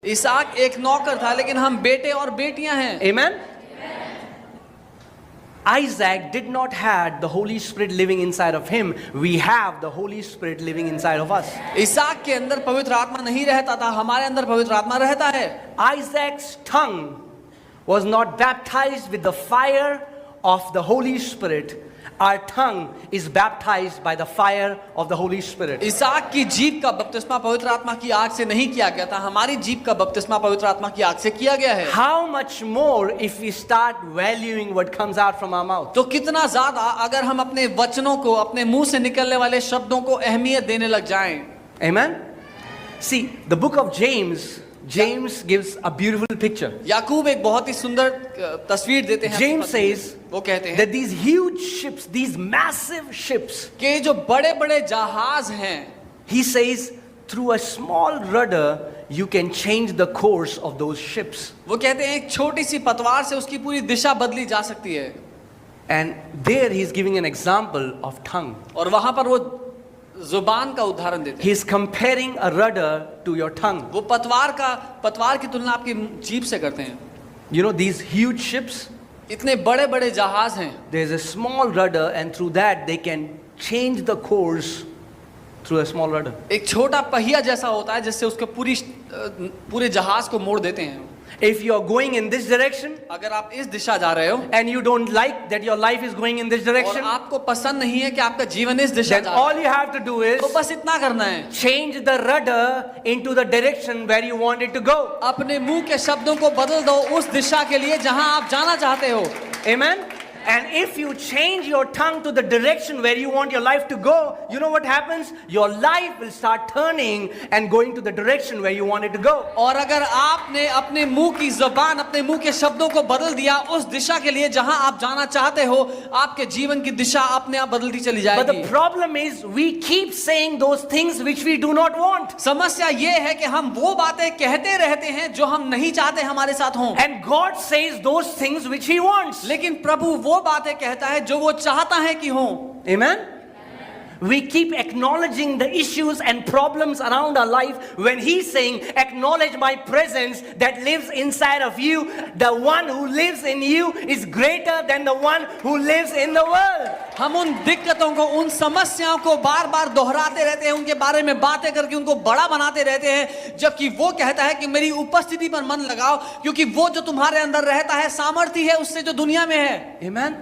इसहाक एक नौकर था, लेकिन हम बेटे और बेटियां हैं। Amen? Isaac did not have the Holy Spirit living inside of him. We have the Holy Spirit living inside of us. इसहाक के अंदर पवित्र आत्मा नहीं रहता था, हमारे अंदर पवित्र आत्मा रहता है। Isaac's tongue was not baptized with the fire of the Holy Spirit. Our tongue is baptized by the fire of the Holy Spirit. इसहाक की जीभ का बपतिस्मा पवित्र आत्मा की आग से नहीं किया गया था, हमारी जीभ का बपतिस्मा पवित्र आत्मा की आग से किया गया है। How much more if we start valuing what comes out from our mouth? तो कितना ज्यादा अगर हम अपने वचनों को, अपने मुंह से निकलने वाले शब्दों को अहमियत देने लग जाएं। Amen? See, the book of James gives a beautiful picture. याकूब एक बहुत ही सुंदर तस्वीर देते हैं। James says वो कहते हैं that these huge ships, these massive ships, कि जो बड़े बड़े जहाज हैं, he says through a small rudder you can change the course of those ships. वो कहते हैं एक छोटी सी पतवार से उसकी पूरी दिशा बदली जा सकती है। And there he is giving an example of tongue. और वहां पर वो जुबान का उदाहरण देते हैं। He is comparing a rudder to your tongue. वो पतवार की तुलना आपकी जीभ से करते हैं। You know these huge ships, इतने बड़े बड़े जहाज हैं, there is a small rudder and through that they can change the course through a small rudder. एक छोटा पहिया जैसा होता है जिससे उसके पूरे जहाज को मोड़ देते हैं। If you are going in this direction अगर आप इस दिशा जा रहे हो and you don't like that your life is going in this और direction, आपको पसंद नहीं है कि आपका जीवन इस दिशा then जा रहा all you have to do है, is तो बस इतना करना है, change the rudder into the direction where you want it to go. अपने मुंह के शब्दों को बदल दो उस दिशा के लिए जहां आप जाना चाहते हो। Amen? And if you change your tongue to the direction where you want your life to go, you know what happens? Your life will start turning and going to the direction where you want it to go. और अगर आपने अपने मुंह की जुबान, अपने मुंह के शब्दों को बदल दिया उस दिशा के लिए जहां आप जाना चाहते हो, आपके जीवन की दिशा अपने आप बदलती चली But जाएगी। the problem is we keep saying those things which we do not want. समस्या ये है कि हम वो बातें कहते रहते हैं जो हम नहीं चाहते हमारे साथ हों, And God says those things which He wants. लेकिन प्रभु वो बातें कहता है जो वो चाहता है कि हों। Amen? We keep acknowledging the issues and problems around our life when He's saying, acknowledge my presence that lives inside of you. The one who lives in you is greater than the one who lives in the world. हम उन दिक्कतों को, उन समस्याओं को बार बार दोहराते रहते हैं, उनके बारे में बातें करके उनको बड़ा बनाते रहते हैं, जबकि वो कहता है कि मेरी उपस्थिति पर मन लगाओ, क्योंकि वो जो तुम्हारे अंदर रहता है सामर्थ्य है उससे जो दुनिया में है। Amen?